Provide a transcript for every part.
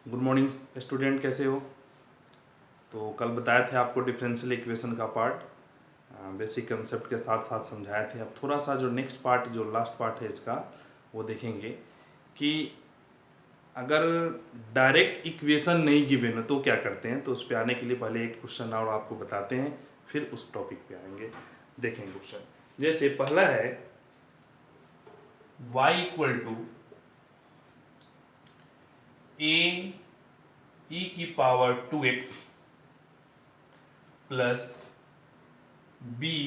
Good morning student, कैसे हो? तो कल बताए थे आपको डिफरेंशियल इक्वेशन का पार्ट बेसिक कंसेप्ट के साथ साथ समझाए थे। अब थोड़ा सा जो नेक्स्ट पार्ट, जो लास्ट पार्ट है इसका, वो देखेंगे कि अगर डायरेक्ट इक्वेशन नहीं गिवन है तो क्या करते हैं। तो उस पर आने के लिए पहले एक क्वेश्चन और आपको बताते हैं, फिर उस टॉपिक पे आएंगे। देखेंगे क्वेश्चन, जैसे पहला है y equal to A E की power 2x plus B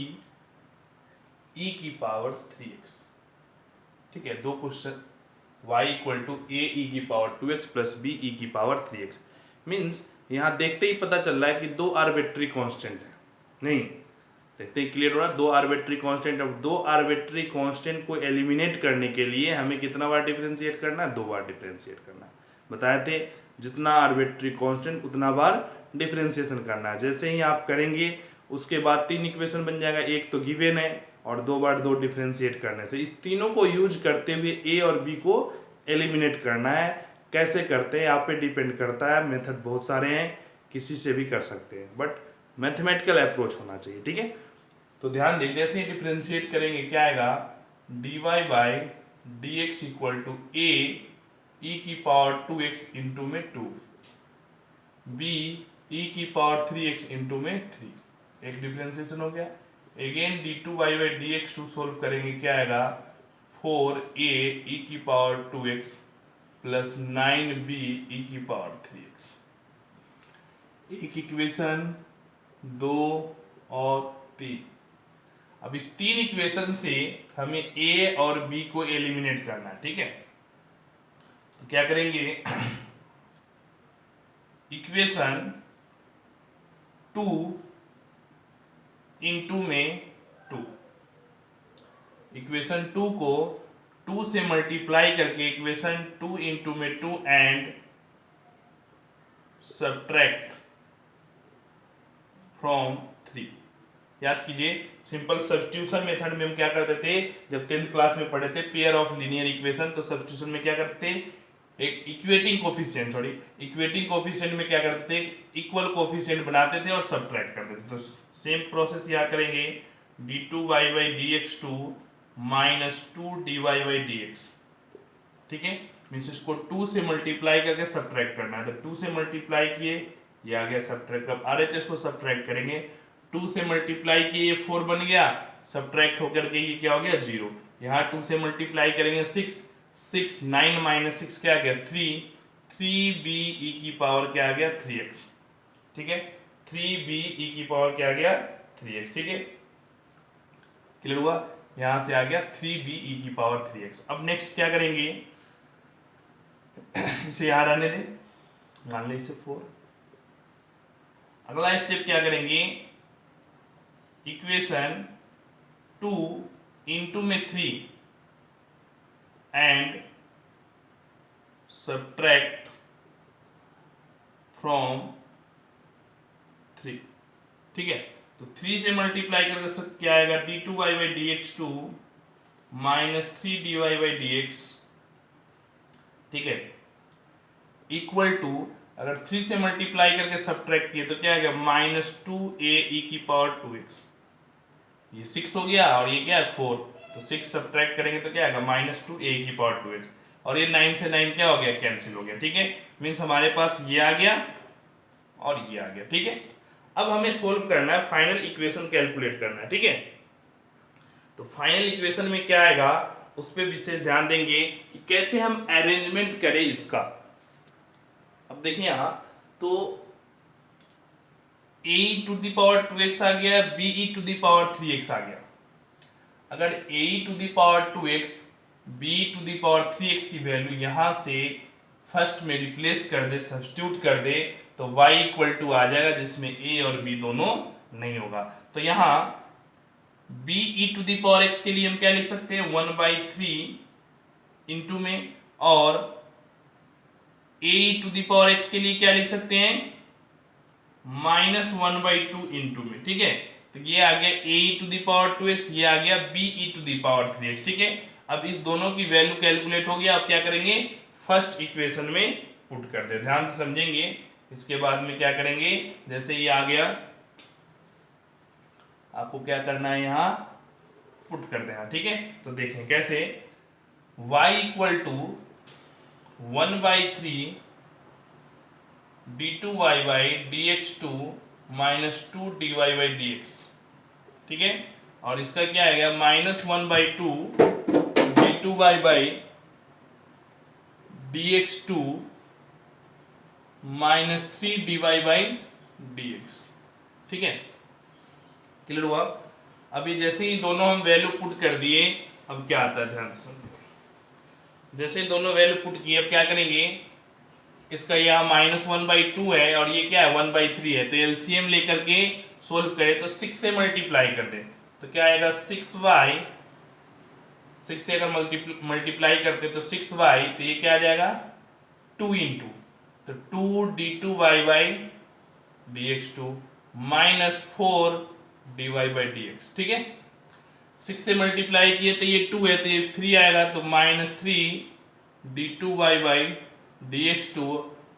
E की पावर 3x। ठीक है, दो question. y equal to A E की power 2x plus B E की पावर 3x मीन्स यहाँ देखते ही पता चल रहा है कि दो आर्बिट्री कांस्टेंट है। नहीं, देखते ही क्लियर हो रहा है, दो आर्बिट्री कांस्टेंट। अब दो आर्बिट्री कांस्टेंट को एलिमिनेट करने के लिए हमें कितना बार डिफरेंशिएट करना है? 2 बार डिफरेंशिएट करना है। बताए थे जितना आर्बिट्री कांस्टेंट उतना बार डिफरेंशिएशन करना है। जैसे ही आप करेंगे उसके बाद 3 इक्वेशन बन जाएगा। एक तो गिवन है और 2 बार 2 डिफरेंशिएट करने से। इस तीनों को यूज करते हुए ए और बी को एलिमिनेट करना है। कैसे करते हैं आप पे डिपेंड करता है, मेथड बहुत सारे हैं, किसी से भी कर सकते हैं, बट मैथमेटिकल अप्रोच होना चाहिए। ठीक है, तो ध्यान दें, जैसे ही डिफरेंशिएट करेंगे क्या आएगा? dy by D x equal to A E की पावर 2x इंटू में 2 b ई की पावर 3x इंटू में 3। एक डिफरेंशिएशन हो गया। Again d2 y by D x two solve करेंगे क्या आएगा? 4a ई की पावर 2x प्लस 9b ई की पावर 3x। एक इक्वेशन, 2 और 3। अब इस 3 इक्वेशन से हमें a और b को एलिमिनेट करना है। ठीक है, तो क्या करेंगे? इक्वेशन 2 इंटू में 2, इक्वेशन 2 को 2 से मल्टीप्लाई करके इक्वेशन 2 इंटू में 2 एंड सब्ट्रैक्ट फ्रॉम 3। याद कीजिए, सिंपल सब्स्टिट्यूशन मेथड में हम क्या करते थे? जब 10th क्लास में पढ़े थे पेयर ऑफ लीनियर इक्वेशन, तो सब्स्टिट्यूशन में क्या करते थे? एक इक्वेटिंग कोफिशिएंट में क्या करते थे? इक्वल कोफिशिएंट बनाते थे और सब्ट्रैक्ट करते थे। तो सेम प्रोसेस यहाँ करेंगे। d2y by D x two minus 2 dy by D x. ठीक है, मीन्स इसको 2 से मल्टीप्लाई करके सब्ट्रैक्ट करना है। तो 2 से मल्टीप्लाई किए, ये आ गया सब्ट्रैक्ट। अब RHS को सब्ट्रैक्ट करेंगे। 2 से मल्टीप्लाई किए, 4 बन गया, सब्ट्रैक्ट होकर के ये क्या हो गया? 0। यहाँ 2 से मल्टीप्लाई करेंगे 6 9 माइनस 6 क्या आ गया? 3b ई की पावर क्या आ गया? 3x। ठीक है, 3b ई की पावर क्या आ गया? 3x। ठीक है, क्लियर हुआ? यहां से आ गया 3b ई की पावर 3x। अब नेक्स्ट क्या करेंगे? इसे यहां रहने दें, मान लो इसे 4। अगला स्टेप क्या करेंगे? इक्वेशन 2 इंटू में 3 एंड सब्ट्रैक्ट फ्रॉम 3। ठीक है, तो 3 से मल्टीप्लाई करके सब क्या आएगा? d2y by D x two minus 3 dy by D x. ठीक है, इक्वल टू, अगर 3 से मल्टीप्लाई करके सब्ट्रैक्ट किए तो क्या आएगा? माइनस 2a ई की पावर 2x। ये 6 हो गया और ये क्या है? 4। तो 6 सब्ट्रैक्ट करेंगे तो क्या आएगा? माइनस 2a की पावर 2x। और ये 9 से 9 क्या हो गया? कैंसिल हो गया। ठीक है, मीन्स हमारे पास ये आ गया और ये आ गया। ठीक है, अब हमें सोल्व करना है, फाइनल इक्वेशन कैलकुलेट करना है। ठीक है, तो फाइनल इक्वेशन में क्या आएगा उस पर विशेष ध्यान देंगे कि कैसे हम अरेंजमेंट करें इसका। अब देखिए यहां तो a to the power 2x आ गया, b e to the power 3x आ गया। अगर a e to the power 2x b to the power 3x की वैल्यू यहां से फर्स्ट में रिप्लेस कर दे, सब्स्टिट्यूट कर दे, तो y इक्वल टू आ जाएगा जिसमें a और b दोनों नहीं होगा। तो यहां b e to the power x के लिए हम क्या लिख सकते हैं? 1/3 इंटू में, और a e to the power x के लिए क्या लिख सकते हैं? -1/2 इंटू में। ठीक है, तो ये आ गया a e to the power 2x, ये आ गया b e to the power 3x। ठीक है, अब इस दोनों की वैल्यू कैलकुलेट हो गया। अब क्या करेंगे? फर्स्ट इक्वेशन में पुट कर दे। ध्यान से समझेंगे। इसके बाद में क्या करेंगे, जैसे ये आ गया, आपको क्या करना है, यहाँ पुट कर देना। ठीक है, तो देखें कैसे, y equal to 1/3 d2y by dx2 minus 2 dy by dx। ठीक है, और इसका क्या आएगा, -1/2 d2y by dx2 minus 3 dy by dx। ठीक है, क्लियर हुआ। अभी जैसे ही दोनों हम वैल्यू पुट कर दिए, अब क्या आता है, ध्यान से जैसे दोनों वैल्यू पुट किए, अब क्या करेंगे, इसका यहाँ -1/2 है और ये क्या है 1/3 है, तो एलसीएम लेकर के सोल्व करें तो 6 से मल्टीप्लाई कर दें तो क्या आएगा 6y, 6 से अगर मल्टीप्लाई करते तो 6y, तो ये क्या आ जाएगा 2 इंटू, तो 2 d2y by dx2 minus 4 dy by dx। ठीक है, 6 से मल्टीप्लाई किए तो ये 2 है, तो ये 3 आएगा, तो -3 d2y बाई dx2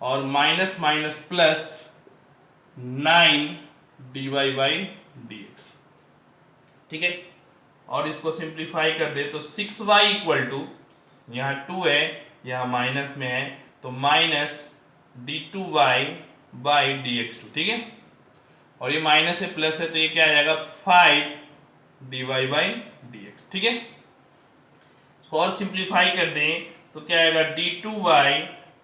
और minus minus plus 9 dy by dx। ठीक है, और इसको सिंप्लीफाई कर दे तो 6y इक्वल टू, यहाँ 2 है, यहाँ माइनस में है, तो माइनस d2y बाई dx2। ठीक है, और ये माइनस है प्लस है, तो ये क्या आ जाएगा 5 dy बाई dx। ठीक है, इसको और सिंप्लीफाई कर दें तो क्या आएगा d2y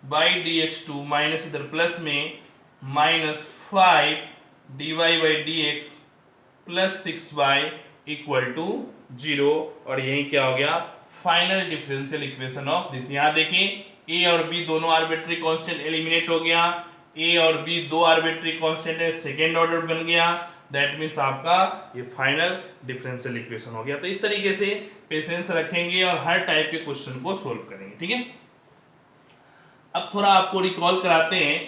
बाई dx2 माइनस इधर प्लस में minus 5 dy by dx plus 6y equal to 0। और यही क्या हो गया, final differential equation of this. यहाँ देखें a और b दोनों आर्बिट्री कांस्टेंट एलिमिनेट हो गया, a और b दो आर्बिट्री कांस्टेंट है, सेकेंड ऑर्डर बन गया, दैट मीन्स आपका ये फाइनल डिफरेंशियल इक्वेशन हो गया। तो इस तरीके से पेशेंस रखेंगे और हर टाइप के क्वेश्चन को सोल्व करेंगे। ठीक है, अब थोड़ा आपको रिकॉल कराते हैं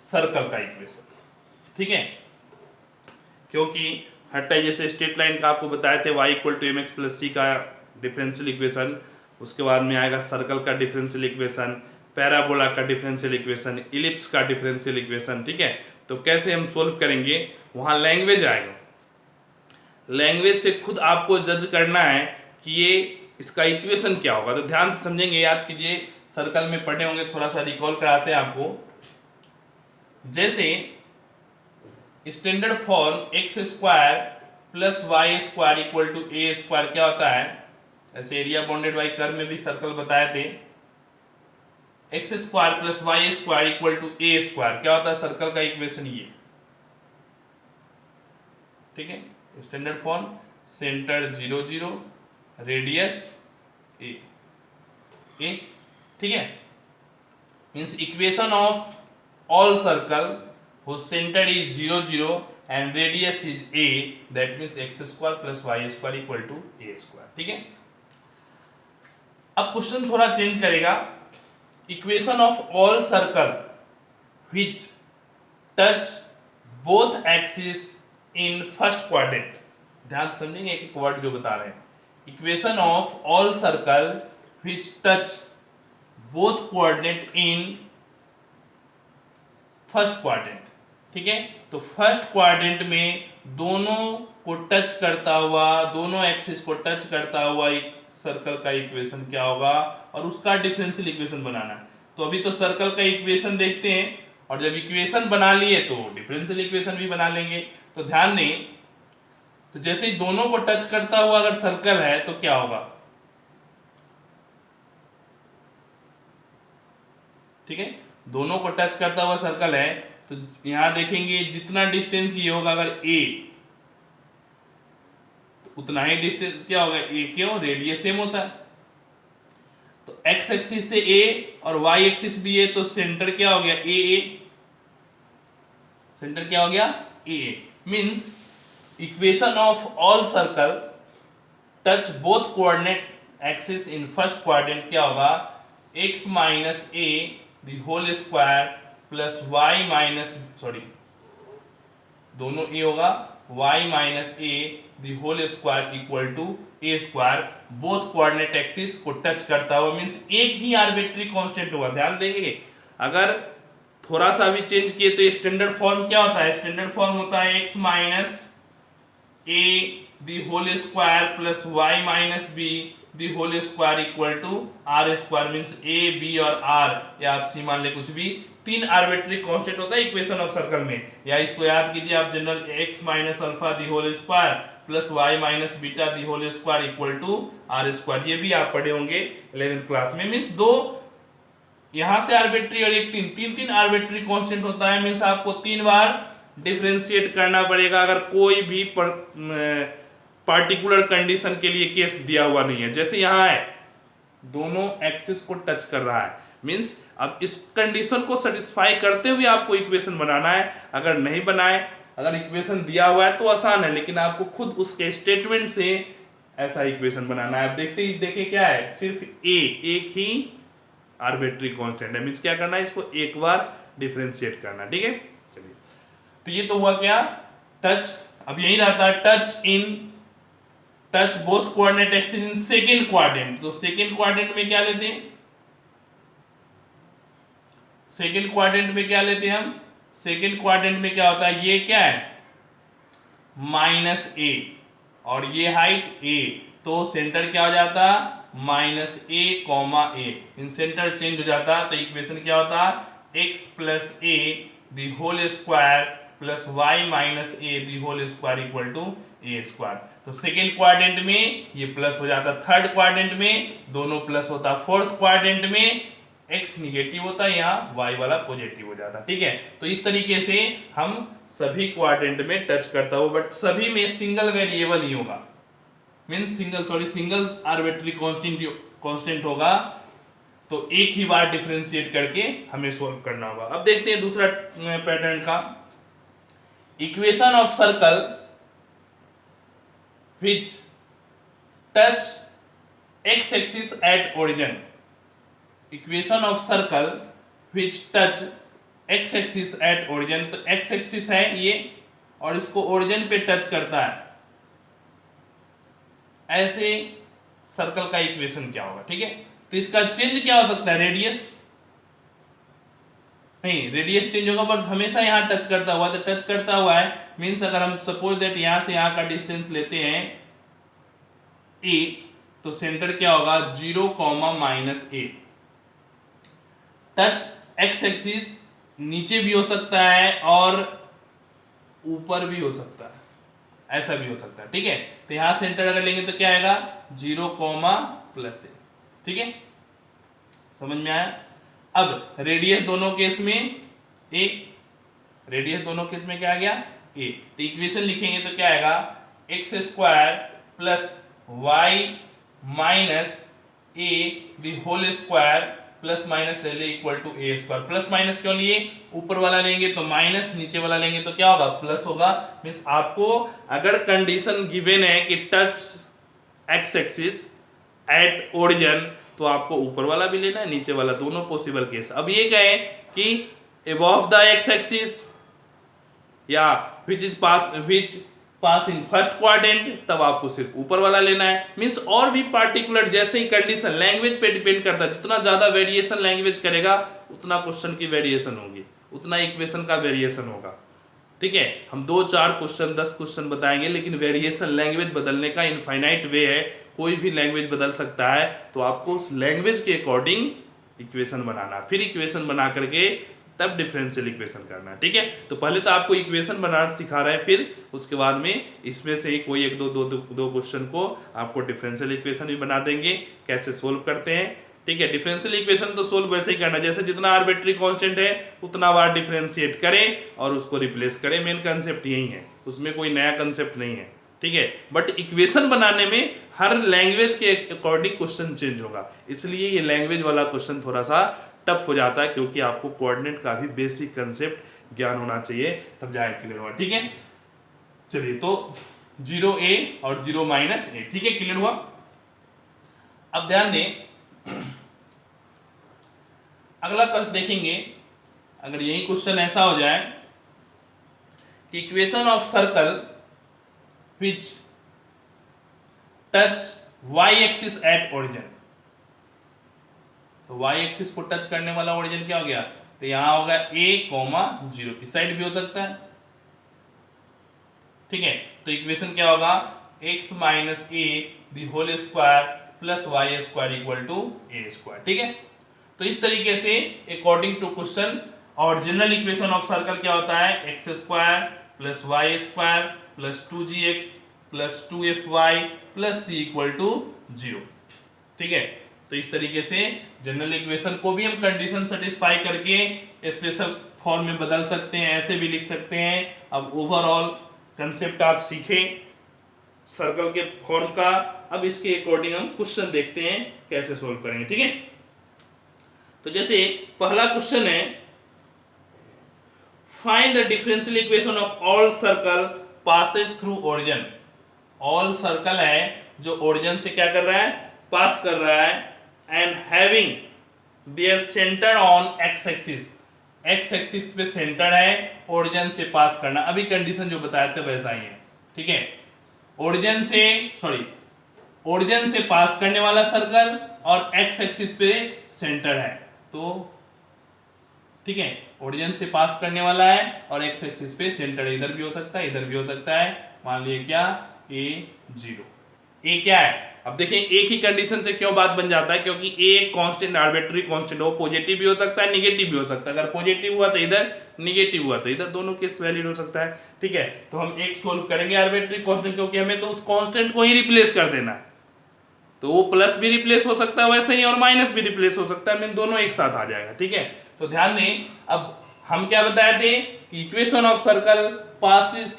सर्कल का इक्वेशन। ठीक है, क्योंकि हर टाइप, जैसे स्ट्रेट लाइन का आपको बताए थे y equal to mx plus c का डिफरेंशियल इक्वेशन, उसके बाद में आएगा सर्कल का डिफरेंशियल इक्वेशन, पैराबोला का डिफरेंशियल इक्वेशन, इलिप्स का डिफरेंशियल इक्वेशन। ठीक है, तो कैसे हम सोल्व करेंगे, वहां लैंग्वेज आएगा, लैंग्वेज से खुद आपको जज करना है कि ये इसका इक्वेशन क्या होगा। तो ध्यान से समझेंगे, याद कीजिए, सर्कल में पढ़े होंगे, थोड़ा सा रिकॉल कराते हैं आपको। जैसे standard form x square plus Y square equal to a square क्या होता है, ऐसे एरिया बाउंडेड बाई कर्व में भी सर्कल बताए थे, x square plus Y square equal to a square क्या होता है, सर्कल का इक्वेशन ये। ठीक है, standard form centre 0 0 radius a. ठीक है, means equation of all circle whose center is 0 0 and radius is a, that means x square plus y square equal to a square। ठीक है, अब क्वेश्चन थोड़ा चेंज करेगा, equation of all circle which touch both axis in first quadrant। ध्यान से समझेंगे एक एक वर्ड जो बता रहे हैं, equation of all circle which touch both quadrant in first quadrant. ठीक है, तो फर्स्ट क्वाड्रेंट में दोनों को टच करता हुआ, दोनों एक्सिस को टच करता हुआ एक सर्कल का इक्वेशन क्या होगा, और उसका डिफरेंशियल इक्वेशन बनाना है। तो अभी तो सर्कल का इक्वेशन देखते हैं, और जब इक्वेशन बना लिए तो डिफरेंशियल इक्वेशन भी बना लेंगे। तो ध्यान दें, तो जैसे ही दोनों को टच करता हुआ अगर सर्कल है तो क्या होगा, ठीक है, दोनों को टच करता हुआ सर्कल है, तो यहां देखेंगे जितना डिस्टेंस ये होगा अगर a, तो उतना ही डिस्टेंस क्या होगा a, क्यों, रेडियस सेम होता है। तो x एक्सिस से a और y एक्सिस भी है, तो सेंटर क्या हो गया a a, सेंटर क्या हो गया a a, means equation of all circle touch both coordinate axis in first quadrant क्या होगा, x minus a the whole square plus y minus, sorry दोनों a होगा, y minus a the whole square equal to a square both coordinate axis को touch करता हुआ, means एक ही arbitrary constant होगा। ध्यान देंगे अगर थोड़ा सा भी चेंज किए तो स्टैंडर्ड फॉर्म क्या होता है, स्टैंडर्ड फॉर्म होता है x minus a the whole square plus y minus b the whole square equal to r square, means a b और r या आप सी मान ले कुछ भी, तीन आर्बिट्री कांस्टेंट होता है इक्वेशन ऑफ सर्कल में। या इसको याद कीजिए आप general x minus alpha the whole square plus y minus beta the whole square equal to r square, ये भी आप पढ़े होंगे 11th क्लास में। मींस दो यहां से आर्बिट्री और एक तीन आर्बिट्री कांस्टेंट होता है, मींस आपको 3 बार डिफरेंशिएट करना पड़ेगा अगर कोई भी पार्टिकुलर कंडीशन के लिए केस दिया हुआ नहीं है। जैसे यहां है दोनों एक्सिस को टच कर रहा है, मींस अब इस कंडीशन को सेटिस्फाई करते हुए आपको इक्वेशन बनाना है। अगर नहीं बनाए, अगर इक्वेशन दिया हुआ है तो आसान है, लेकिन आपको खुद उसके स्टेटमेंट से ऐसा इक्वेशन बनाना है। आप देखिए क्या है, सिर्फ एक ही आर्बिट्री कांस्टेंट है, मींस क्या करना है, इसको एक बार डिफरेंशिएट करना। ठीक है, चलिए तो ये तो हुआ क्या, टच। अब यही रहता है touch both coordinate axis in second quadrant. तो सेकंड क्वाड्रेंट में क्या लेते हैं, सेकंड क्वाड्रेंट में क्या लेते हैं हम, सेकंड क्वाड्रेंट में क्या होता है, ये क्या है माइनस ए और ये हाइट ए, तो सेंटर क्या हो जाता माइनस ए कॉमा ए, इन सेंटर चेंज हो जाता। तो इक्वेशन क्या होता, x plus a the whole square plus y minus a the whole square equal to a square. तो सेकेंड क्वाड्रेंट में ये प्लस हो जाता, थर्ड क्वाड्रेंट में दोनों प्लस होता, फोर्थ क्वाड्रेंट में x निगेटिव होता, यहाँ y वाला पॉजिटिव हो जाता। ठीक है, तो इस तरीके से हम सभी क्वाड्रेंट में टच करता हो, बट सभी में सिंगल वेरिएबल ही होगा, मींस सिंगल आर्बिट्री कांस्टेंट होगा। तो एक ही बार डिफरेंशिएट करके हमें सोल्व करना होगा। अब देखते हैं दूसरा पैटर्न का, equation of circle which touch x axis at origin, equation of circle which touch x axis at origin। तो x axis है ये और इसको ओरिजिन पे टच करता है, ऐसे सर्कल का इक्वेशन क्या होगा। ठीक है, तो इसका चेंज क्या हो सकता है, रेडियस नहीं, रेडियस चेंज होगा, बस हमेशा यहाँ टच करता हुआ, तो टच करता हुआ है मींस अगर हम सपोज दैट यहां से यहां का डिस्टेंस लेते हैं a, तो सेंटर क्या होगा 0 comma minus a। Touch x axis नीचे भी हो सकता है और ऊपर भी हो सकता है, ऐसा भी हो सकता है। ठीक है, तो यहां सेंटर अगर लेंगे तो क्या आएगा 0 कॉमा प्लस a। ठीक है, समझ में आया। अब रेडियस दोनों केस में a, रेडियस दोनों केस में क्या आ गया a, तो इक्वेशन लिखेंगे तो क्या आएगा x square plus y minus a the whole square plus minus ले ले equal to a square. Plus minus क्यों लिए, ऊपर वाला लेंगे तो माइनस, नीचे वाला लेंगे तो क्या होगा प्लस होगा। मींस आपको अगर कंडीशन गिवन है कि touch x axis at origin, तो आपको ऊपर वाला भी लेना है, नीचे वाला, दोनों पॉसिबल केस। अब ये कहे कि अबव द एक्स एक्सिस या विच पास इन फर्स्ट क्वाड्रेंट, तब आपको सिर्फ ऊपर वाला लेना है। मींस और भी पार्टिकुलर जैसे ही कंडीशन, लैंग्वेज पे डिपेंड करता है, जितना ज्यादा वेरिएशन लैंग्वेज करेगा उतना क्वेश्चन की वेरिएशन होगी, उतना इक्वेशन का वेरिएशन होगा। ठीक है, हम 2 4 क्वेश्चन 10 क्वेश्चन बताएंगे, लेकिन वेरिएशन लैंग्वेज बदलने का इनफाइनाइट वे है, कोई भी लैंग्वेज बदल सकता है। तो आपको उस लैंग्वेज के अकॉर्डिंग इक्वेशन बनाना, फिर इक्वेशन बना करके तब डिफरेंशियल इक्वेशन करना। ठीक है, तो पहले तो आपको इक्वेशन बनाना सिखा रहे हैं, फिर उसके बाद में इसमें से ही कोई एक दो क्वेश्चन को आपको डिफरेंशियल इक्वेशन भी बना देंगे, कैसे सोल्व करते हैं। ठीक है, डिफरेंशियल इक्वेशन तो सोल्व वैसे ही करना जैसे जितना आर्बिट्री कांस्टेंट है उतना बार डिफरेंशिएट करें और उसको रिप्लेस करें, मेन कंसेप्ट यही है, उसमें कोई नया कंसेप्ट नहीं है। ठीक है, बट इक्वेशन बनाने में हर लैंग्वेज के अकॉर्डिंग क्वेश्चन चेंज होगा, इसलिए ये लैंग्वेज वाला क्वेश्चन थोड़ा सा टफ हो जाता है, क्योंकि आपको कोऑर्डिनेट का भी बेसिक कंसेप्ट ज्ञान होना चाहिए, तब जाके क्लियर होगा। ठीक है, चलिए तो 0a और 0 माइनस a। ठीक है, क्लियर हुआ। अब ध्यान दें, अगला देखेंगे, अगर यही क्वेश्चन ऐसा हो जाए कि equation of circle which touch y axis at origin, तो वाई एक्सिस को टच करने वाला ओरिजिन क्या हो गया, तो यहां होगा a, 0, इस साइड भी हो सकता है, ठीक है। तो इक्वेशन क्या होगा, x minus a the whole square plus Y square equal to a square, ठीक है। तो इस तरीके से according to question original equation of circle क्या होता है, x square plus Y square plus 2gx plus 2fy plus c equal to 0, ठीक है। तो इस तरीके से जनरल इक्वेशन को भी हम कंडीशन सेटिस्फाई करके स्पेशल फॉर्म में बदल सकते हैं, ऐसे भी लिख सकते हैं। अब ओवरऑल कंसेप्ट आप सीखें सर्कल के फॉर्म का। अब इसके अकॉर्डिंग हम क्वेश्चन देखते हैं कैसे सोल्व करेंगे, ठीक है। तो जैसे पहला क्वेश्चन है, find the differential equation of all circle passes through origin. All circle है जो ओरिजिन से क्या कर रहा है, पास कर रहा है, and having their centre on x axis, x axis पे सेंटर है, ओरिजिन से पास करना। अभी कंडीशन जो बताए थे वैसा ही है, ठीक है। ओरिजिन से पास करने वाला सर्कल और एक्स एक्सिस पे सेंटर है, तो ठीक है, ओरिजिन से पास करने वाला है और एक्स एक्सिस पे सेंटर, इधर भी हो सकता है इधर भी हो सकता है। मान लिया क्या, a0, a क्या है। अब देखें एक ही कंडीशन से क्यों बात बन जाता है, क्योंकि a कांस्टेंट आर्बिट्री कांस्टेंट हो, पॉजिटिव भी हो सकता है निगेटिव भी हो सकता है। अगर पॉजिटिव हुआ तो इधर, निगेटिव हुआ तो इधर, दोनों केस वैलिड हो सकता है, ठीक है। तो हम एक सोल्व करेंगे आर्बिट्री कांस्टेंट, क्योंकि हमें तो उस कांस्टेंट को ही रिप्लेस कर देना, तो वो प्लस भी रिप्लेस हो सकता है वैसे ही और माइनस भी रिप्लेस हो सकता है, मीन दोनों एक साथ आ जाएगा, ठीक है। तो ध्यान दें, अब हम क्या बताए थे कि equation of circle passes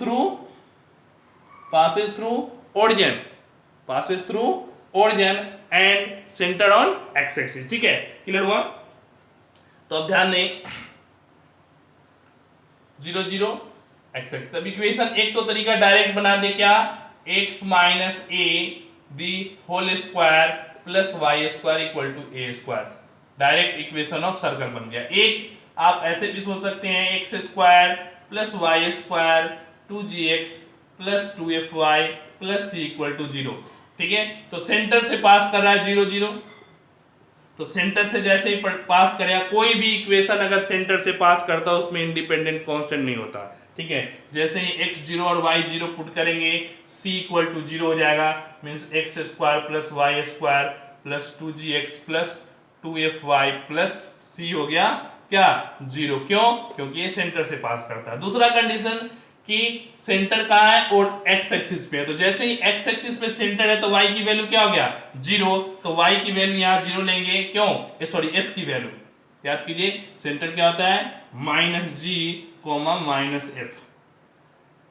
through origin and centre on x axis, ठीक है। क्लियर हुआ। तो अब ध्यान दें 0 0 एक्स एक्सिस। अब इक्वेशन एक तो तरीका डायरेक्ट बना दे, क्या, x minus a the whole square plus Y square equal to a square, direct equation of circle बन गया। एक आप ऐसे भी सोच सकते हैं, x square plus Y square 2gx plus 2fy plus c equal to 0, ठीक है। तो सेंटर से पास कर रहा है 0 0, तो सेंटर से जैसे ही पास करेगा, कोई भी इक्वेशन अगर सेंटर से पास करता है उसमें इंडिपेंडेंट कांस्टेंट नहीं होता, ठीक है। जैसे ही x0 और y0 पुट करेंगे c इक्वल टू 0 हो जाएगा, means x square plus Y square plus 2gx plus 2fy plus c हो गया क्या, 0। क्यों, क्योंकि ये सेंटर से पास करता है। दूसरा कंडीशन कि सेंटर कहाँ है, और एक्स एक्सिस पे है, तो जैसे ही एक्स एक्सिस पे सेंटर है तो y की वैल्यू क्या हो गया, 0, तो y की वैल्यू यहाँ 0 लेंगे, क्यों, सॉरी f की वैल्यू याद कीजिए, सेंटर क्या होता है, -g, -f,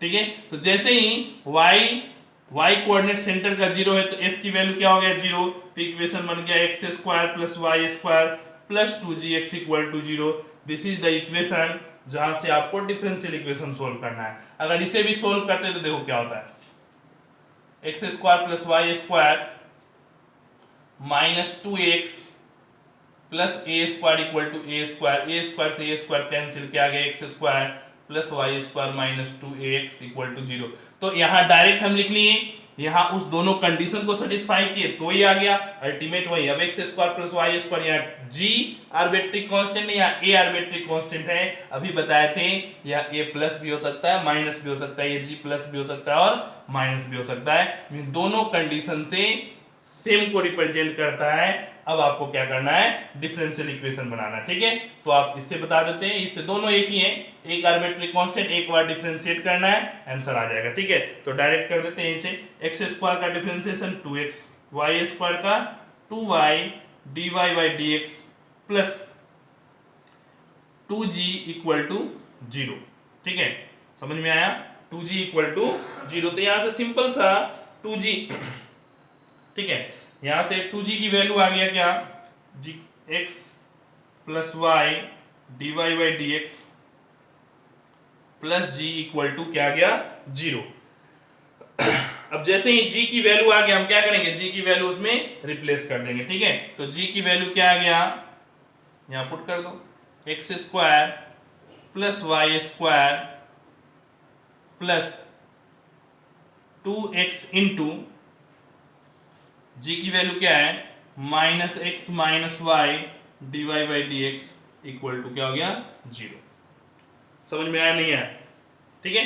ठीक है। तो जैसे ही y कोऑर्डिनेट सेंटर का 0 है तो f की वैल्यू क्या हो गया, 0, तो इक्वेशन बन गया x square plus Y square plus 2gx equal to 0। This is the equation जहां से आपको डिफरेंशियल इक्वेशन सोल्व करना है। अगर इसे भी सोल्व करते तो देखो क्या होता है, x square plus Y square minus 2x plus a square equal to a square से ए स्क्वायर कैंसिल किया गया, x square plus Y square minus 2ax equal to 0। तो यहाँ डायरेक्ट हम लिख लिए, यहाँ उस दोनों कंडीशन को सेटिस्फाई किए तो ही आ गया, अल्टीमेट वही। अब x square plus Y square, यहाँ g आर्बिट्री कांस्टेंट है या a आर्बिट्री कांस्टेंट है, अभी बताए थे, या a प्लस भी हो सकता है माइनस भी हो सकता है, ये g प्लस भी हो सकता है और माइनस भी हो सकता है, दोनों कंडीशन से सेम को रिप्रेजेंट करता है। अब आपको क्या करना है, डिफरेंशियल इक्वेशन बनाना, ठीक है। तो आप इससे बता देते हैं, इससे दोनों एक ही हैं, एक आर्बिट्री कांस्टेंट, एक बार डिफरेंशिएट करना है, आंसर आ जाएगा, ठीक है। तो डायरेक्ट कर देते हैं इसे, एक्स स्क्वायर का डिफरेंशिएशन 2x, वाई स्क्वायर का 2y dy by dx plus 2g equal to 0, ठीक है। समझ में आया, 2g इक्वल टू 0। तो यहां से सिंपल सा 2g, ठीक है, यहां से 2g की वैल्यू आ गया क्या, G x plus Y D Y by D X plus G equal to क्या आ गया, 0। अब जैसे ही g की वैल्यू आ गया, हम क्या करेंगे, g की वैल्यू उसमें रिप्लेस कर देंगे, ठीक है। तो g की वैल्यू क्या आ गया, यहां पुट कर दो, X square plus Y square plus 2x into G की वैल्यू क्या है, minus x minus Y D Y by D x equal to क्या हो गया, 0। समझ में आया नहीं आया? ठीक है,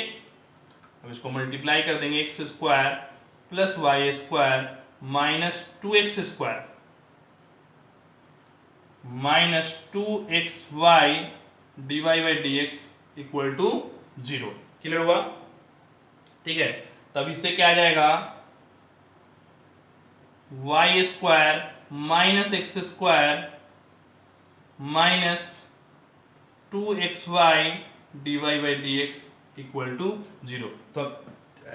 अब इसको मल्टीप्लाई कर देंगे, x square plus Y square minus 2x² minus 2xy d Y by D x equal to 0। Clear हुआ? ठीक है, तब इससे क्या आ जाएगा, y square minus x square minus 2xy d Y by D x equal to 0। तो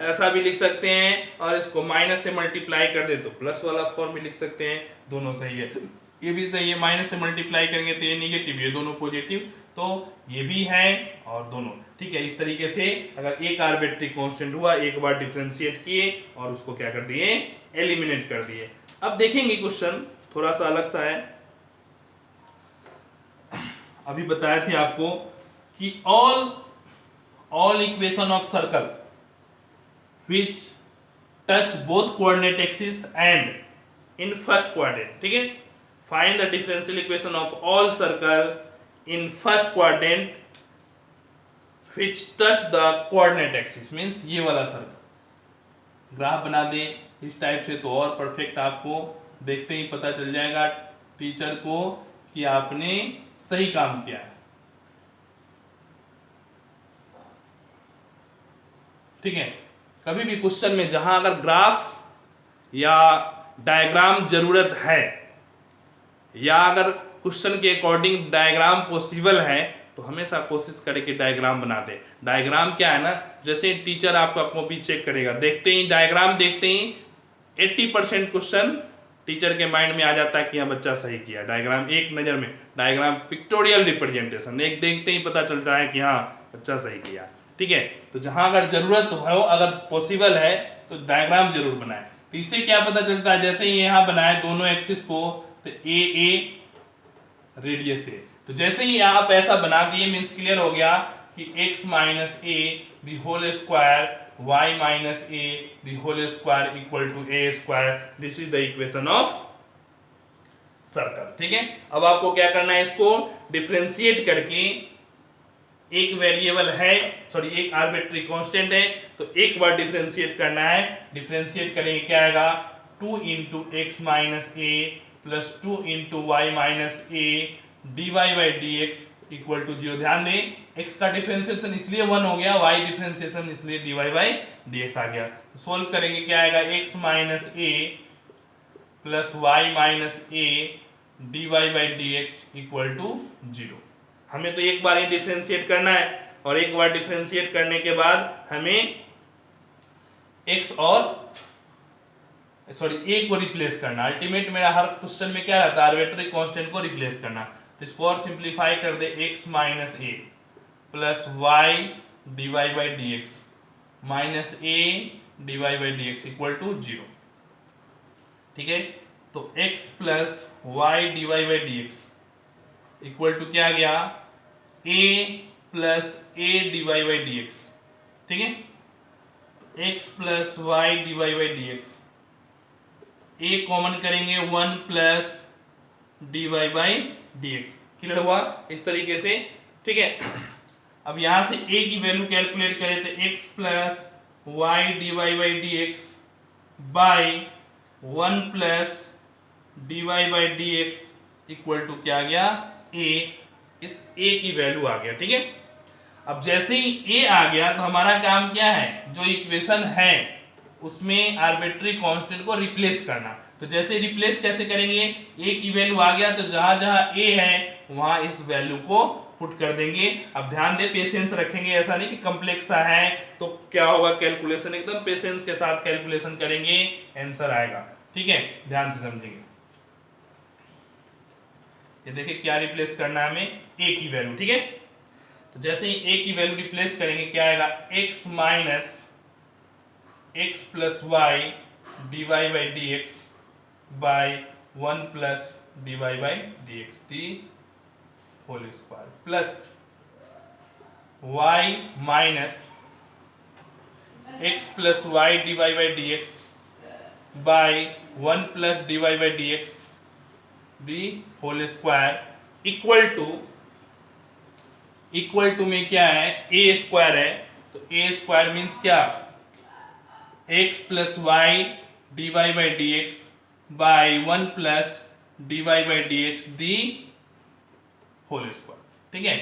ऐसा भी लिख सकते हैं, और इसको माइनस से मल्टीप्लाई कर दे तो प्लस वाला फॉर्म भी लिख सकते हैं, दोनों सही है। ये भी सही है, माइनस से मल्टीप्लाई करेंगे तो ये निगेटिव, ये दोनों पॉजिटिव, तो ये भी है और दोनों ठीक है। इस तरीके से अगर एक आर्बिट्री कांस्टेंट हुआ, एक बार डिफरेंशिएट किए और उसको क्या कर दिए, एलिमिनेट कर दिए। अब देखेंगे क्वेश्चन थोड़ा सा अलग सा है। अभी बताए थे आपको कि all equation of circle which touch both coordinate axis and in first quadrant, ठीक है, find the differential equation of all circle in first quadrant which touch the coordinate axis, means ये वाला सर्कल ग्राफ बना दे इस type से, तो और perfect आपको देखते ही पता चल जाएगा टीचर को कि आपने सही काम किया है। ठीक है, कभी भी क्वेश्चन में जहां अगर ग्राफ या डायग्राम जरूरत है, या अगर क्वेश्चन के अकॉर्डिंग डायग्राम पॉसिबल है, तो हमेशा कोशिश करें कि डायग्राम बना दे। डायग्राम क्या है ना, जैसे टीचर आपका कॉपी चेक करेगा, देखते ही डायग्राम देखते ही 80% क्वेश्चन टीचर के माइंड में आ जाता है कि हाँ बच्चा सही किया। डायग्राम एक नज़र में, डायग्राम पिक्टोरियल रिप्रेजेंटेशन एक देखते ही पता चलता है कि हाँ बच्चा सही किया। ठीक है, तो जहां अगर जरूरत हो, अगर पॉसिबल है तो डायग्राम जरूर बनाए। तो इससे क्या पता चलता है, जैसे ही यहाँ बनाए दोनों एक्सिस को, तो ए रेडियस ए, तो जैसे ही आप ऐसा बना दिए मीन्स क्लियर हो गया कि x minus a the whole square y minus a the whole square equal to a square, this is the equation of circle. ठीक है, अब आपको क्या करना है, इसको डिफरेंशिएट करके, एक वेरिएबल है, सॉरी एक आर्बिट्री कांस्टेंट है, तो एक बार डिफरेंशिएट करना है। डिफरेंशिएट करेंगे क्या आएगा, 2 into x minus a plus 2 into y minus a d Y by D x equal to 0। ध्यान दें, x का डिफरेंशिएशन इसलिए 1 हो गया, y डिफरेंशिएशन इसलिए dy बाई dx आ गया। तो सोल्व करेंगे क्या आएगा, x minus a plus y minus a d Y by D x equal to 0। हमें तो एक बार ही डिफरेंशिएट करना है, और एक बार डिफरेंशिएट करने के बाद हमें x और सॉरी a को रिप्लेस करना। अल्टीमेट मेरा हर क्वेश्चन में क्या रहता है, आर्बिट्री कांस्टेंट को रिप्लेस करना। तो इसको और सिंप्लीफाई कर दे, x minus a plus Y D Y by D x minus a d Y by D x equal to 0। ठीक है, तो x plus Y D Y by D x equal to क्या गया, a plus a d Y by D x. ठीक है, x plus Y D Y by D x, a common करेंगे 1 plus d Y by D x. Clear हुआ इस तरीके से? ठीक है, अब यहां से a की वैल्यू कैलकुलेट करें तो x plus Y D Y by D x by 1 plus d Y by D x equal to क्या आ गया, a। इस a की वैल्यू आ गया। ठीक है, अब जैसे ही a आ गया तो हमारा काम क्या है, जो इक्वेशन है उसमें आर्बिट्री कांस्टेंट को रिप्लेस करना। तो जैसे रिप्लेस कैसे करेंगे, a की वैल्यू आ गया तो जहां जहां a है वहां इस वैल्यू को पुट कर देंगे। अब ध्यान दे, पेशेंस रखेंगे, ऐसा नहीं कि कॉम्प्लेक्स सा है तो क्या होगा, कैलकुलेशन एकदम पेशेंस के साथ कैलकुलेशन करेंगे, आंसर आएगा। ठीक है, ध्यान से समझेंगे। ये देखिए क्या रिप्लेस करना है हमें, a की वैल्यू। ठीक है, तो जैसे ही a की वैल्यू रिप्लेस करेंगे क्या आएगा, x minus x plus Y D Y by D x by 1 plus d Y by D x the whole square plus y minus x plus Y D Y by D x by 1 plus dy by dx the whole square equal to में क्या है, a square है, तो a square means क्या, x plus Y D Y by D x by 1 plus d Y by D x the whole square. ठीक है,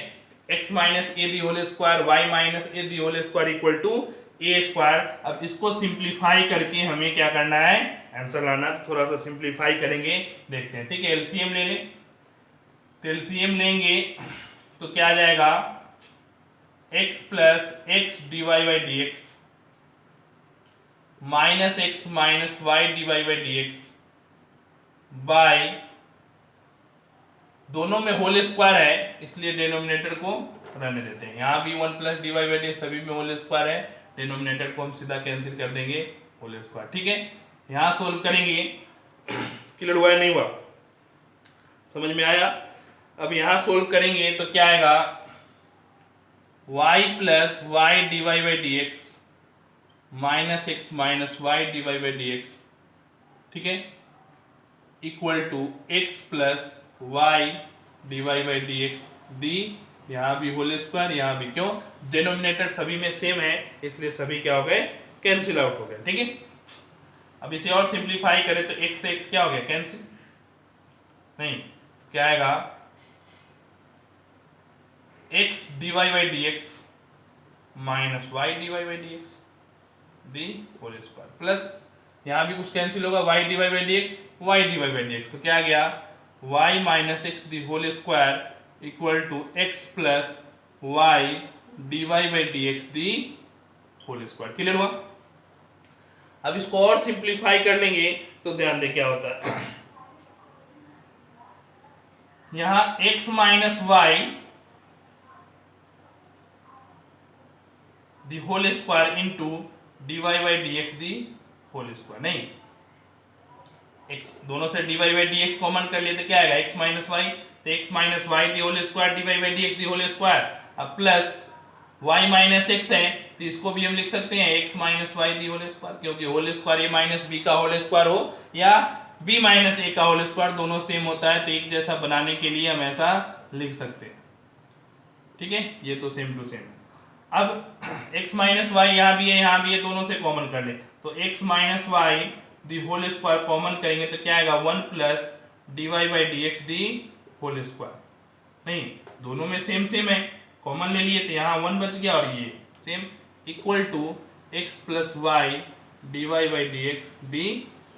x minus a the whole square y minus a the whole square equal to a square. अब इसको simplify करके हमें क्या करना है, answer लाना। थोड़ा सा सिंप्लीफाई करेंगे, देखते हैं। ठीक है, एलसीएम ले लें, तो एलसीएम लेंगे तो क्या आ जाएगा, x plus x d Y by D x minus x minus Y D Y by D x by, दोनों में होल स्क्वायर है इसलिए डिनोमिनेटर को रहने देते हैं। यहां भी 1 plus d Y by d सभी में होल स्क्वायर है, डिनोमिनेटर को हम सीधा कैंसिल कर देंगे, होल स्क्वायर। ठीक है, यहां सोल्व करेंगे, क्लियर हुआ है नहीं हुआ, समझ में आया। अब यहां सोल्व करेंगे तो क्या आएगा, y plus Y D Y by D x minus x minus Y D Y by D x, ठीक है, equal to x plus Y D Y by D x the, यहाँ भी होल स्क्वायर, यहाँ भी, क्यों, डिनोमिनेटर सभी में same है इसलिए सभी क्या हो गए, कैंसिल आउट हो गए। ठीक है, अब इसे और सिंप्लीफाई करें तो x से x क्या हो गया, कैंसिल, नहीं, क्या आएगा, x dy by D x minus Y D Y by D x the whole square plus, यहां भी कुछ कैंसिल होगा, y d Y by D x y D Y by D x, तो क्या आ गया, y minus x the whole square equal to x plus Y D Y by D x the whole square. Clear हुआ। अब इसको और simplify कर लेंगे तो ध्यान दे क्या होता है, यहां x minus y the whole square into d Y by D x the whole square, नहीं, x दोनों से d Y by D x common कर लिए तो क्या आएगा, x माइनस वाई, तो x minus y the whole square d Y by D x the whole square, अब प्लस y माइनस एक्स है तो इसको भी हम लिख सकते हैं x minus y the whole square, क्योंकि whole square a minus b का होल स्क्वायर हो या b माइनस ए का होल स्क्वायर दोनों सेम होता है, तो एक जैसा बनाने के लिए हम ऐसा लिख सकते हैं। ठीक है, ये तो सेम टू सेम। अब x माइनस वाई यहाँ भी है यहाँ भी है, दोनों से कॉमन कर ले, तो x minus y the whole square common करेंगे तो क्या आएगा, 1 plus d Y by D x the whole square, नहीं, दोनों में सेम सेम है, कॉमन ले लिए तो यहाँ 1 बच गया और ये same, equal to x plus Y D Y by D x the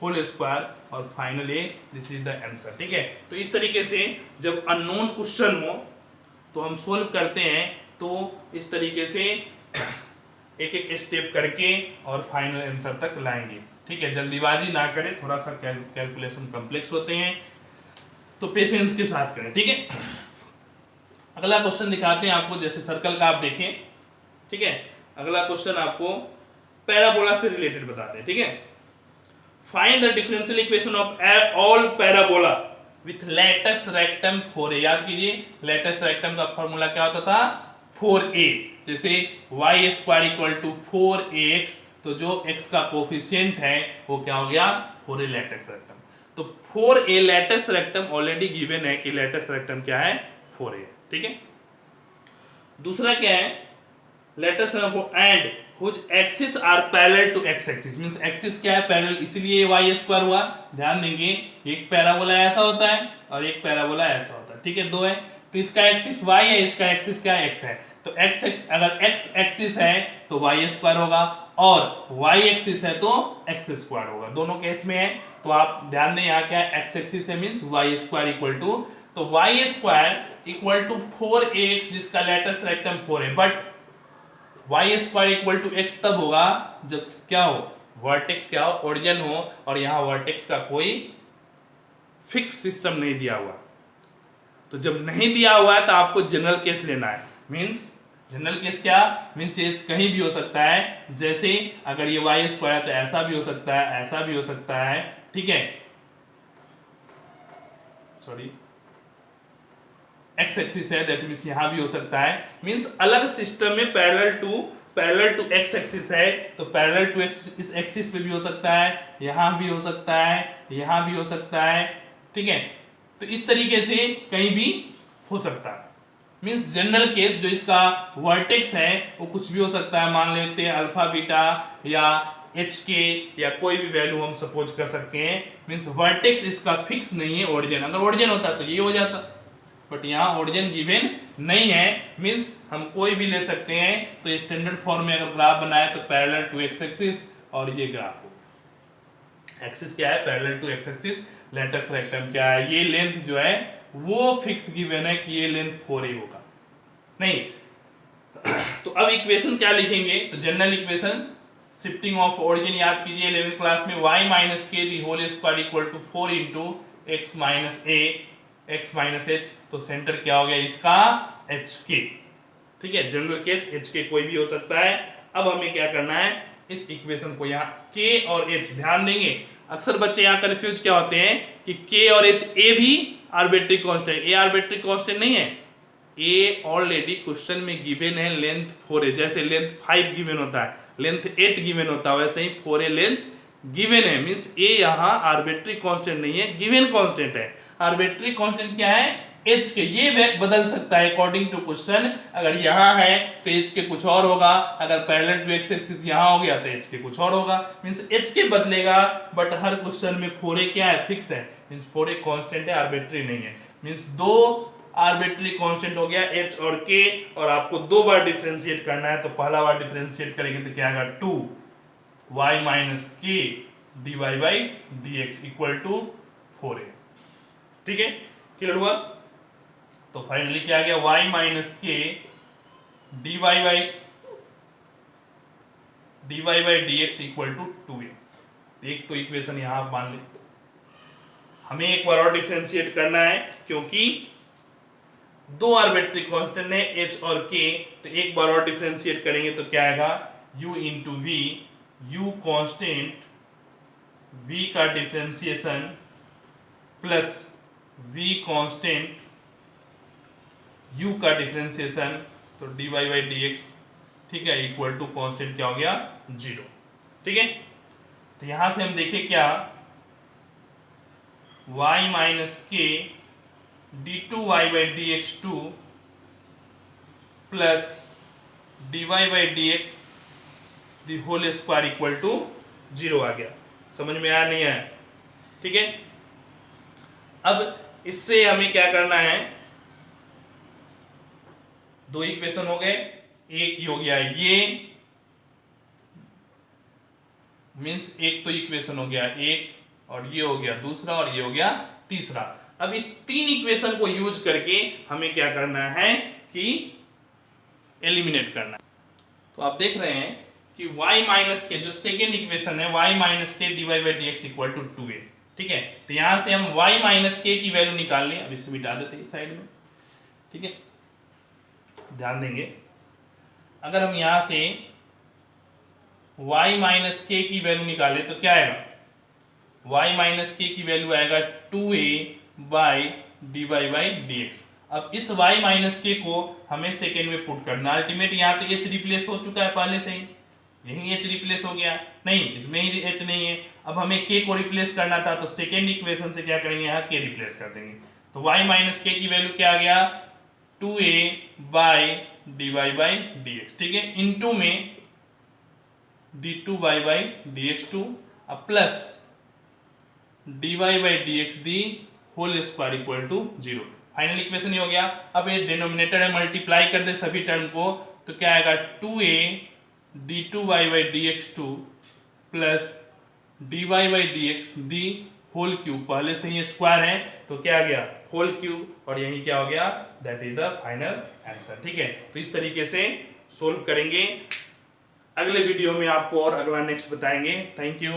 whole square, और finally this is the answer. ठीक है, तो इस तरीके से जब अननोन क्वेश्चन हो तो हम सोल्व करते हैं, तो इस तरीके से एक एक स्टेप करके और फाइनल आंसर तक लाएंगे। ठीक है, जल्दीबाजी ना करें, थोड़ा सा कैलकुलेशन कॉम्प्लेक्स होते हैं तो पेशेंस के साथ करें। ठीक है, अगला क्वेश्चन दिखाते हैं आपको, जैसे सर्कल का आप देखें। ठीक है, अगला क्वेश्चन आपको पैराबोला से रिलेटेड बताते हैं। ठीक है, find the differential equation of all parabola with latus rectum 4a। याद कीजिए, लेटेस्ट रेक्टम का फॉर्मूला क्या होता था, 4a। जैसे y square equal to 4ax, तो जो x का कोफिशिएंट है वो क्या हो गया, 4a लेटेस्ट रेक्टम। तो 4a latus rectum already given है कि लेटेस्ट रेक्टम क्या है, 4a। ठीक है, दूसरा क्या है, latest and which axis are parallel to x axis, means axis क्या है, पैरेलल, इसीलिए y स्क्वायर हुआ। ध्यान देंगे, एक पैराबोला ऐसा होता है और एक पैराबोला ऐसा होता है। ठीक है, दो है, तो इसका एक्सिस y है, इसका एक्सिस क्या है, x है, तो x अगर x एक्सिस है तो y स्क्वायर होगा और y एक्सिस है तो x स्क्वायर होगा, दोनों केस में है। तो आप ध्यान दें, यहाँ क्या है, x एक्सिस है means y square equal to, तो y square equal to 4ax जिसका लेटेस्ट रेक्टम 4 है, but y square equal to x तब होगा जब क्या हो, वर्टेक्स क्या हो, ओरिजिन हो, और यहाँ वर्टेक्स का कोई फिक्स सिस्टम नहीं दिया हुआ। तो जब नहीं दिया हुआ है तो आपको जनरल केस लेना है, मींस जनरल केस क्या, मींस ये कहीं भी हो सकता है, जैसे अगर ये y स्क्वायर है तो ऐसा भी हो सकता है, ऐसा भी हो सकता है। ठीक है, सॉरी, x एक्सिस है, दैट मींस यहां भी हो सकता है, मींस अलग सिस्टम में parallel to parallel to x axis है, तो पैरेलल टू एक्स इस एक्सिस पे भी हो सकता है, यहां भी हो सकता है, यहां भी हो सकता है, ठीक है। तो इस तरीके से कहीं भी हो सकता है। मींस जनरल केस जो इसका वर्टेक्स है वो कुछ भी हो सकता है, मान लेते हैं अल्फा बीटा या एच के या कोई भी वैल्यू हम सपोज कर सकते हैं। मींस वर्टेक्स इसका फिक्स नहीं है ओरिजिन, अगर ओरिजिन होता तो ये हो जाता, बट यहाँ ओरिजिन गिवन नहीं है। मींस हम कोई भी ले सकते हैं। तो स्टैंडर्ड फॉर्म में अगर ग्राफ बनाए तो पैरेलल टू एक्स एक्सिस और ये ग्राफ हो, एक्सिस क्या है parallel to x axis, latus rectum क्या है, ये लेंथ जो है वो फिक्स गिवन है कि ये लेंथ 4a होगा नहीं। तो अब इक्वेशन क्या लिखेंगे, तो general equation shifting of origin याद कीजिए 11th क्लास में, y minus k the whole square equal to 4 into x minus a x minus h. तो सेंटर क्या हो गया इसका एच के, ठीक है। जनरल केस एच के कोई भी हो सकता है। अब हमें क्या करना है, इस इक्वेशन को यहाँ के और एच ध्यान देंगे। अक्सर बच्चे यहाँ कंफ्यूज क्या होते हैं कि के और एच, ए भी आर्बिट्री कांस्टेंट, ए आर्बिट्री कांस्टेंट नहीं है, ए ऑलरेडी क्वेश्चन में गिवन है लेंथ 4a, जैसे लेंथ 5 गिवन होता है, लेंथ 8 गिवन होता है, वैसे ही 4a लेंथ गिवन है। मींस ए यहाँ आर्बिट्री कांस्टेंट नहीं है, गिवन कांस्टेंट है। आर्बिट्री कांस्टेंट क्या है एच के, ये बदल सकता है अकॉर्डिंग टू क्वेश्चन। अगर यहाँ है तो एच के कुछ और होगा, अगर पैरेलल टू एक्स एक्सिस यहाँ हो गया तो एच के कुछ और होगा। मींस एच के बदलेगा, बट हर क्वेश्चन में 4a क्या है फिक्स है। मींस 4a कांस्टेंट है, आर्बिट्री नहीं है। मींस दो आर्बिट्री कांस्टेंट हो गया एच और के, और आपको दो बार डिफरेंशिएट करना है। तो पहला बार डिफरेंशिएट करेंगे तो क्या आएगा 2y minus k dy by D x equal to 4a, ठीक है। क्लियर हुआ। तो फाइनली क्या आ गया y minus k dy by D x equal to 2a। एक तो इक्वेशन यहां आप मान ले, हमें एक बार और डिफरेंशिएट करना है क्योंकि दो आर्बिट्री कांस्टेंट है एच और के। तो एक बार और डिफरेंशिएट करेंगे तो क्या आएगा u into v, u constant, v का differentiation plus v constant, u का डिफरेंशिएशन, तो dy बाई डी एक्स, ठीक है, इक्वल टू कांस्टेंट क्या हो गया 0, ठीक है। तो यहां से हम देखें क्या y minus k d2y by D x 2 plus dy by D x the whole square equal to 0 आ गया। समझ में आया नहीं आया, ठीक है। अब इससे हमें क्या करना है, दो इक्वेशन हो गए, एक हो गया ये, मींस एक तो इक्वेशन हो गया एक, और ये हो गया दूसरा, और ये हो गया तीसरा। अब इस तीन इक्वेशन को यूज करके हमें क्या करना है कि एलिमिनेट करना है। तो आप देख रहे हैं कि y माइनस के जो सेकेंड इक्वेशन है y minus k dy by D x equal to 2a, ठीक है। तो यहां से हम y माइनस के की वैल्यू निकाल लें। अब इसे मिटा देते हैं साइड में, ठीक है। ध्यान देंगे, अगर हम यहां से y माइनस के की वैल्यू निकाले तो क्या आएगा, y माइनस के की वैल्यू आएगा 2a by D by D x. अब इस y माइनस के को हमें सेकेंड में पुट करना। अल्टीमेट यहाँ तो h रिप्लेस हो चुका है पहले से ही, यही h रिप्लेस हो गया, नहीं इसमें ही h नहीं है। अब हमें k को रिप्लेस करना था, तो सेकेंड इक्वेशन से क्या करेंगे, यहाँ k रिप्लेस कर देंगे। तो y माइनस के की वैल्यू क्या आ गया 2a by D by D x, ठीक है, इनटू में d2 बाई डी एक्स 2 अब plus dy by D x the whole square equal to 0। Final equation ही हो गया। अब ये डिनोमिनेटर है, मल्टीप्लाई कर दे सभी टर्म को, तो क्या आएगा 2a d2 by D x 2 plus dy by D x the whole cube, पहले से ही स्क्वायर है तो क्या आ गया होल क्यूब, और यही क्या हो गया, that is the final answer, ठीक है। तो इस तरीके से सोल्व करेंगे। अगले वीडियो में आपको और अगला नेक्स्ट बताएंगे। Thank you.